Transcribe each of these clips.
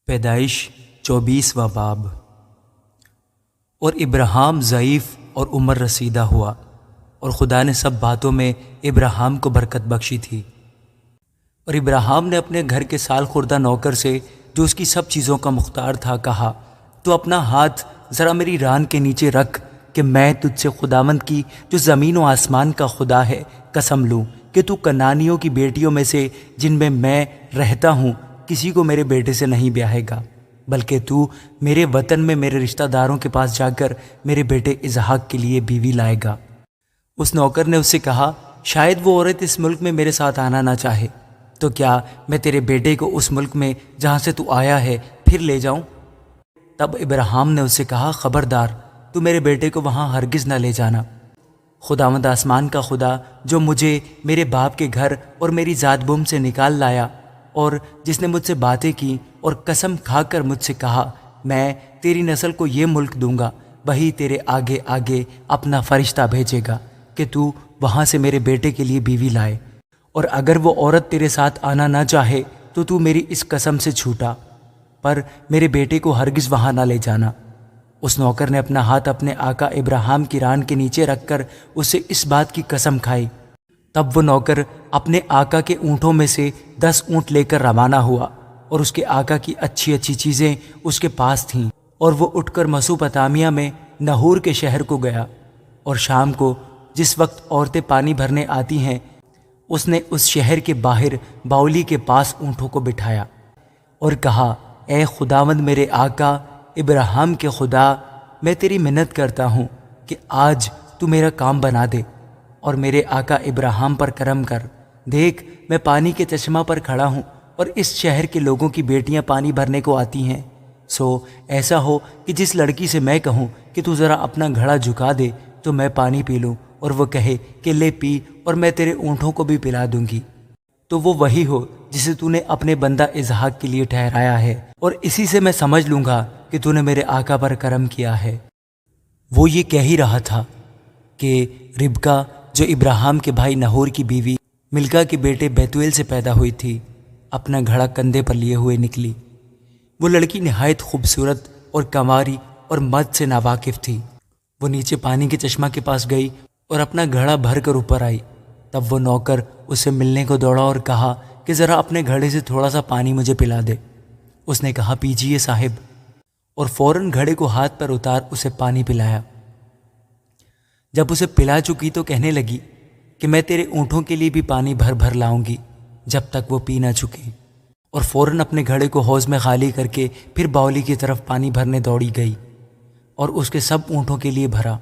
پیدائش 24واں باب۔ اور ابراہیم ضعیف اور عمر رسیدہ ہوا، اور خدا نے سب باتوں میں ابراہیم کو برکت بخشی تھی۔ اور ابراہیم نے اپنے گھر کے سال خوردہ نوکر سے، جو اس کی سب چیزوں کا مختار تھا، کہا، تو اپنا ہاتھ ذرا میری ران کے نیچے رکھ کہ میں تجھ سے خداوند کی جو زمین و آسمان کا خدا ہے قسم لوں کہ تو کنانیوں کی بیٹیوں میں سے جن میں رہتا ہوں کسی کو میرے بیٹے سے نہیں بیاہے گا، بلکہ تو میرے وطن میں میرے رشتہ داروں کے پاس جا کر میرے بیٹے اسحاق کے لیے بیوی لائے گا۔ اس نوکر نے اس سے کہا، شاید وہ عورت اس ملک میں میرے ساتھ آنا نہ چاہے، تو کیا میں تیرے بیٹے کو اس ملک میں جہاں سے تو آیا ہے پھر لے جاؤں؟ تب ابراہیم نے اس سے کہا، خبردار، تو میرے بیٹے کو وہاں ہرگز نہ لے جانا۔ خداوند آسمان کا خدا جو مجھے میرے باپ کے گھر اور میری ذات بوم سے نکال لایا، اور جس نے مجھ سے باتیں کی اور قسم کھا کر مجھ سے کہا، میں تیری نسل کو یہ ملک دوں گا، وہی تیرے آگے آگے اپنا فرشتہ بھیجے گا کہ تو وہاں سے میرے بیٹے کے لیے بیوی لائے، اور اگر وہ عورت تیرے ساتھ آنا نہ چاہے تو میری اس قسم سے چھوٹا، پر میرے بیٹے کو ہرگز وہاں نہ لے جانا۔ اس نوکر نے اپنا ہاتھ اپنے آقا ابراہیم کی ران کے نیچے رکھ کر اس سے اس بات کی قسم کھائی۔ تب وہ نوکر اپنے آقا کے اونٹوں میں سے 10 اونٹ لے کر روانہ ہوا، اور اس کے آقا کی اچھی اچھی چیزیں اس کے پاس تھیں، اور وہ اٹھ کر مسوپتامیہ میں نحور کے شہر کو گیا۔ اور شام کو جس وقت عورتیں پانی بھرنے آتی ہیں، اس نے اس شہر کے باہر باولی کے پاس اونٹوں کو بٹھایا اور کہا، اے خداوند میرے آقا ابراہیم کے خدا، میں تیری منت کرتا ہوں کہ آج تو میرا کام بنا دے اور میرے آقا ابراہیم پر کرم کر۔ دیکھ، میں پانی کے چشمہ پر کھڑا ہوں، اور اس شہر کے لوگوں کی بیٹیاں پانی بھرنے کو آتی ہیں، سو ایسا ہو کہ جس لڑکی سے میں کہوں کہ تو ذرا اپنا گھڑا جھکا دے تو میں پانی پی لوں، اور وہ کہے کہ لے پی، اور میں تیرے اونٹوں کو بھی پلا دوں گی، تو وہ وہی ہو جسے تو نے اپنے بندہ اسحاق کے لیے ٹھہرایا ہے، اور اسی سے میں سمجھ لوں گا کہ تو نے میرے آقا پر کرم کیا ہے۔ وہ یہ کہہ ہی رہا تھا کہ ربکا جو ابراہیم کے بھائی نحور کی بیوی ملکا کے بیٹے بیتویل سے پیدا ہوئی تھی، اپنا گھڑا کندھے پر لیے ہوئے نکلی۔ وہ لڑکی نہایت خوبصورت اور کنواری اور مرد سے ناواقف تھی۔ وہ نیچے پانی کے چشمہ کے پاس گئی اور اپنا گھڑا بھر کر اوپر آئی۔ تب وہ نوکر اسے ملنے کو دوڑا اور کہا کہ ذرا اپنے گھڑے سے تھوڑا سا پانی مجھے پلا دے۔ اس نے کہا، پیجیے صاحب، اور فوراً گھڑے کو ہاتھ پر اتار اسے پانی پلایا۔ جب اسے پلا چکی تو کہنے لگی کہ میں تیرے اونٹوں کے لیے بھی پانی بھر بھر لاؤں گی جب تک وہ پی نہ چکے، اور فوراً اپنے گھڑے کو حوض میں خالی کر کے پھر باولی کی طرف پانی بھرنے دوڑی گئی اور اس کے سب اونٹوں کے لیے بھرا۔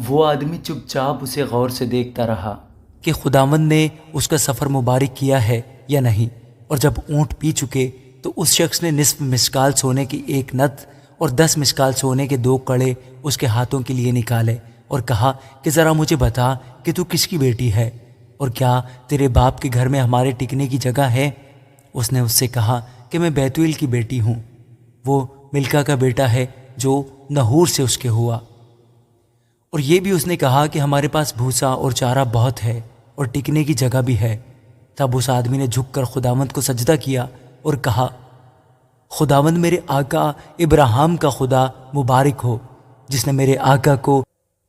وہ آدمی چپ چاپ اسے غور سے دیکھتا رہا کہ خداوند نے اس کا سفر مبارک کیا ہے یا نہیں، اور جب اونٹ پی چکے تو اس شخص نے نصف مسکال سونے کی 1 نت اور 10 مسکال سونے کے 2 کڑے اس کے ہاتھوں کے لیے نکالے اور کہا کہ ذرا مجھے بتا کہ تو کس کی بیٹی ہے، اور کیا تیرے باپ کے گھر میں ہمارے ٹکنے کی جگہ ہے؟ اس نے اس سے کہا کہ میں بیتویل کی بیٹی ہوں، وہ ملکا کا بیٹا ہے جو نحور سے اس کے ہوا۔ اور یہ بھی اس نے کہا کہ ہمارے پاس بھوسا اور چارہ بہت ہے اور ٹکنے کی جگہ بھی ہے۔ تب اس آدمی نے جھک کر خداوند کو سجدہ کیا اور کہا، خداوند میرے آقا ابراہیم کا خدا مبارک ہو، جس نے میرے آقا کو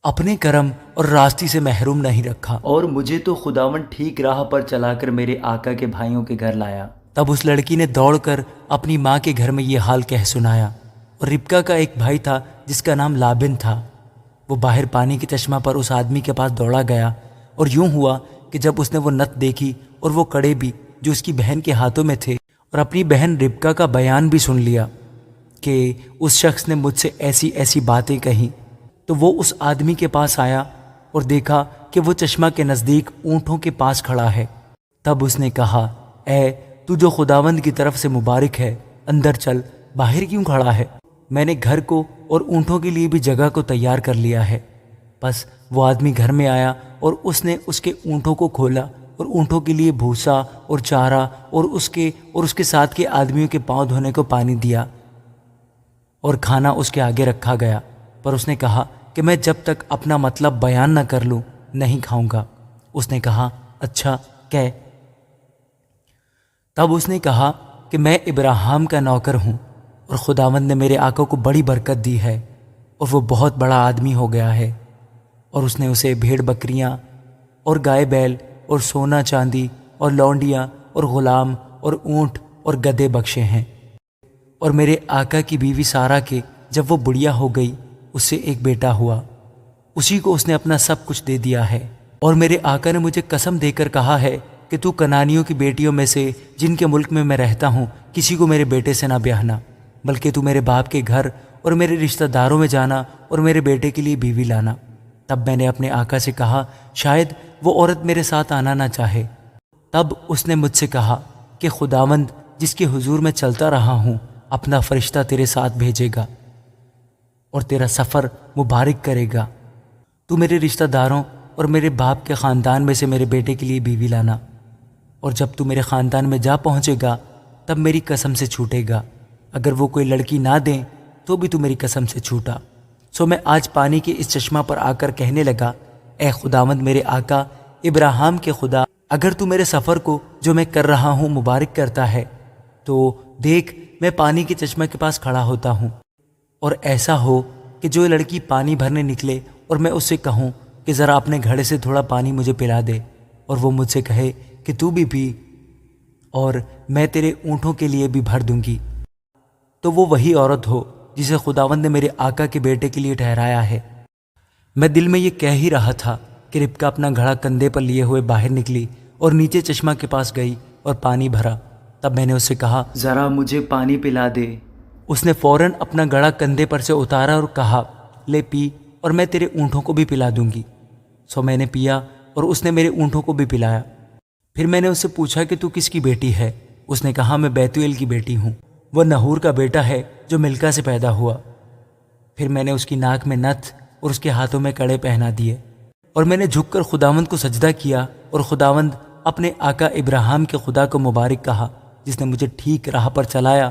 اپنے کرم اور راستی سے محروم نہیں رکھا، اور مجھے تو خداوند ٹھیک راہ پر چلا کر میرے آقا کے بھائیوں کے گھر لایا۔ تب اس لڑکی نے دوڑ کر اپنی ماں کے گھر میں یہ حال کہہ سنایا۔ اور ربکا کا ایک بھائی تھا جس کا نام لابن تھا، وہ باہر پانی کے چشمہ پر اس آدمی کے پاس دوڑا گیا، اور یوں ہوا کہ جب اس نے وہ نت دیکھی اور وہ کڑے بھی جو اس کی بہن کے ہاتھوں میں تھے، اور اپنی بہن ربکا کا بیان بھی سن لیا کہ اس شخص نے مجھ سے ایسی ایسی باتیں کہیں، تو وہ اس آدمی کے پاس آیا اور دیکھا کہ وہ چشمہ کے نزدیک اونٹوں کے پاس کھڑا ہے۔ تب اس نے کہا، اے تو جو خداوند کی طرف سے مبارک ہے، اندر چل، باہر کیوں کھڑا ہے؟ میں نے گھر کو اور اونٹوں کے لیے بھی جگہ کو تیار کر لیا ہے۔ بس وہ آدمی گھر میں آیا اور اس نے اس کے اونٹوں کو کھولا اور اونٹوں کے لیے بھوسا اور چارہ اور اس کے ساتھ کے آدمیوں کے پاؤں دھونے کو پانی دیا، اور کھانا اس کے آگے رکھا گیا، پر اس نے کہا کہ میں جب تک اپنا مطلب بیان نہ کر لوں نہیں کھاؤں گا۔ اس نے کہا، اچھا کہہ۔ تب اس نے کہا، کہ میں ابراہیم کا نوکر ہوں اور خداوند نے میرے آقا کو بڑی برکت دی ہے اور وہ بہت بڑا آدمی ہو گیا ہے، اور اس نے اسے بھیڑ بکریاں اور گائے بیل اور سونا چاندی اور لونڈیاں اور غلام اور اونٹ اور گدھے بخشے ہیں۔ اور میرے آقا کی بیوی سارہ کے جب وہ بڑھیا ہو گئی اس سے ایک بیٹا ہوا، اسی کو اس نے اپنا سب کچھ دے دیا ہے۔ اور میرے آقا نے مجھے قسم دے کر کہا ہے کہ تو کنانیوں کی بیٹیوں میں سے جن کے ملک میں میں رہتا ہوں کسی کو میرے بیٹے سے نہ بیاہنا، بلکہ تو میرے باپ کے گھر اور میرے رشتہ داروں میں جانا اور میرے بیٹے کے لیے بیوی لانا۔ تب میں نے اپنے آقا سے کہا شاید وہ عورت میرے ساتھ آنا نہ چاہے۔ تب اس نے مجھ سے کہا کہ خداوند جس کے حضور میں چلتا رہا ہوں اپنا فرشتہ تیرے ساتھ بھیجے گا اور تیرا سفر مبارک کرے گا۔ تو میرے رشتہ داروں اور میرے باپ کے خاندان میں سے میرے بیٹے کے لیے بیوی لانا، اور جب تو میرے خاندان میں جا پہنچے گا تب میری قسم سے چھوٹے گا، اگر وہ کوئی لڑکی نہ دیں تو بھی تو میری قسم سے چھوٹا۔ سو میں آج پانی کے اس چشمہ پر آ کر کہنے لگا، اے خداوند میرے آقا ابراہیم کے خدا، اگر تو میرے سفر کو جو میں کر رہا ہوں مبارک کرتا ہے تو دیکھ میں پانی کے چشمہ کے پاس کھڑا ہوتا ہوں، اور ایسا ہو کہ جو لڑکی پانی بھرنے نکلے اور میں اس سے کہوں کہ ذرا اپنے گھڑے سے تھوڑا پانی مجھے پلا دے، اور وہ مجھ سے کہے کہ تو بھی پی اور میں تیرے اونٹوں کے لیے بھی بھر دوں گی، تو وہ وہی عورت ہو جسے خداوند نے میرے آقا کے بیٹے کے لیے ٹھہرایا ہے۔ میں دل میں یہ کہہ ہی رہا تھا کہ ربکہ اپنا گھڑا کندھے پر لیے ہوئے باہر نکلی اور نیچے چشمہ کے پاس گئی اور پانی بھرا۔ تب میں نے اس سے کہا ذرا مجھے پانی پلا دے۔ اس نے فوراً اپنا گھڑا کندھے پر سے اتارا اور کہا لے پی اور میں تیرے اونٹوں کو بھی پلا دوں گی۔ سو میں نے پیا اور اس نے میرے اونٹوں کو بھی پلایا۔ پھر میں نے اس سے پوچھا کہ تو کس کی بیٹی ہے؟ اس نے کہا میں بیتویل کی بیٹی ہوں، وہ نحور کا بیٹا ہے جو ملکا سے پیدا ہوا۔ پھر میں نے اس کی ناک میں نتھ اور اس کے ہاتھوں میں کڑے پہنا دیے، اور میں نے جھک کر خداوند کو سجدہ کیا اور خداوند اپنے آقا ابراہیم کے خدا کو مبارک کہا جس نے مجھے ٹھیک راہ پر چلایا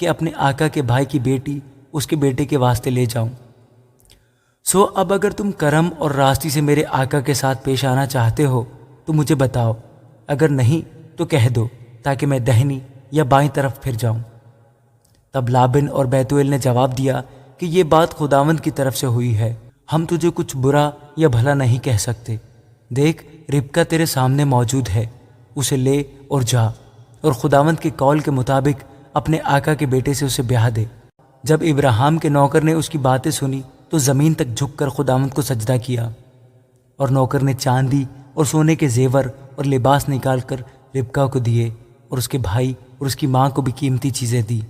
کہ اپنے آقا کے بھائی کی بیٹی اس کے بیٹے کے واسطے لے جاؤں۔ سو اب اگر تم کرم اور راستی سے میرے آقا کے ساتھ پیش آنا چاہتے ہو تو مجھے بتاؤ، اگر نہیں تو کہہ دو تاکہ میں دہنی یا بائیں طرف پھر جاؤں۔ تب لابن اور بیتویل نے جواب دیا کہ یہ بات خداوند کی طرف سے ہوئی ہے، ہم تجھے کچھ برا یا بھلا نہیں کہہ سکتے۔ دیکھ ربکہ تیرے سامنے موجود ہے، اسے لے اور جا، اور خداوند کے قول کے مطابق اپنے آقا کے بیٹے سے اسے بیاہ دے۔ جب ابراہیم کے نوکر نے اس کی باتیں سنی تو زمین تک جھک کر خداوند کو سجدہ کیا، اور نوکر نے چاندی اور سونے کے زیور اور لباس نکال کر ربکہ کو دیے، اور اس کے بھائی اور اس کی ماں کو بھی قیمتی چیزیں دی،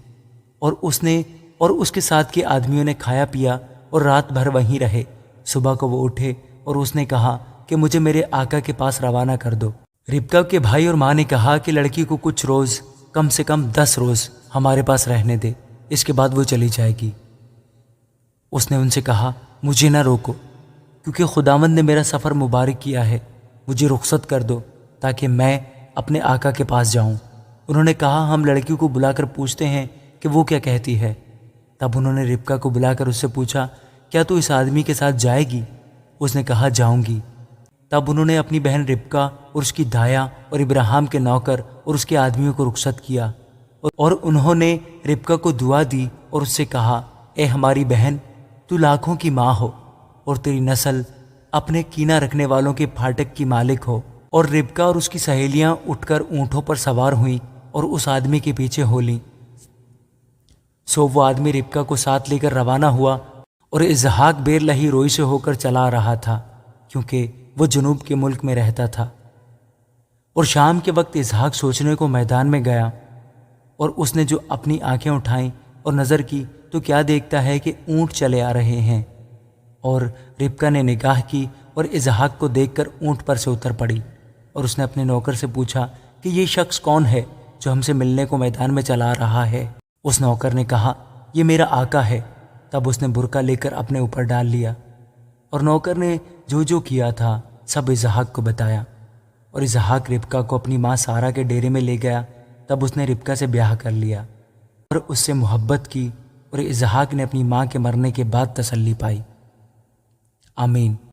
اور اس نے اور اس کے ساتھ کے آدمیوں نے کھایا پیا اور رات بھر وہیں رہے۔ صبح کو وہ اٹھے اور اس نے کہا کہ مجھے میرے آقا کے پاس روانہ کر دو۔ ربکہ کے بھائی اور ماں نے کہا کہ لڑکی کو کچھ روز، کم سے کم 10 روز ہمارے پاس رہنے دے، اس کے بعد وہ چلی جائے گی۔ اس نے ان سے کہا مجھے نہ روکو، کیونکہ خداوند نے میرا سفر مبارک کیا ہے، مجھے رخصت کر دو تاکہ میں اپنے آقا کے پاس جاؤں۔ انہوں نے کہا ہم لڑکی کو بلا کر پوچھتے ہیں کہ وہ کیا کہتی ہے۔ تب انہوں نے ربکہ کو بلا کر اس سے پوچھا کیا تو اس آدمی کے ساتھ جائے گی؟ اس نے کہا جاؤں گی۔ تب انہوں نے اپنی بہن ربکہ اور اس کی دایا اور ابراہیم کے نوکر اور اس کے آدمیوں کو رخصت کیا، اور انہوں نے ربکہ کو دعا دی اور اس سے کہا اے ہماری بہن، تو لاکھوں کی ماں ہو اور تیری نسل اپنے کینہ رکھنے والوں کے پھاٹک کی مالک ہو۔ اور ربکہ اور اس کی سہیلیاں اٹھ کر اونٹوں پر سوار ہوئیں اور اس آدمی کے پیچھے ہو لیں۔ سو وہ آدمی ربکہ کو ساتھ لے کر روانہ ہوا، اور اسحاق بیر لہی روئی سے ہو کر چلا آ رہا تھا کیونکہ وہ جنوب کے ملک میں رہتا تھا۔ اور شام کے وقت اسحاق سوچنے کو میدان میں گیا، اور اس نے جو اپنی آنکھیں اٹھائیں اور نظر کی تو کیا دیکھتا ہے کہ اونٹ چلے آ رہے ہیں، اور ربکہ نے نگاہ کی اور اسحاق کو دیکھ کر اونٹ پر سے اتر پڑی، اور اس نے اپنے نوکر سے پوچھا کہ یہ شخص کون ہے جو ہم سے ملنے کو میدان میں چلا رہا ہے؟ اس نوکر نے کہا یہ میرا آقا ہے۔ تب اس نے برقع لے کر اپنے اوپر ڈال لیا، اور نوکر نے جو جو کیا تھا سب اسحاق کو بتایا، اور اسحاق ربکہ کو اپنی ماں سارہ کے ڈیرے میں لے گیا۔ تب اس نے ربکہ سے بیاہ کر لیا اور اس سے محبت کی، اور اسحاق نے اپنی ماں کے مرنے کے بعد تسلی پائی۔ آمین۔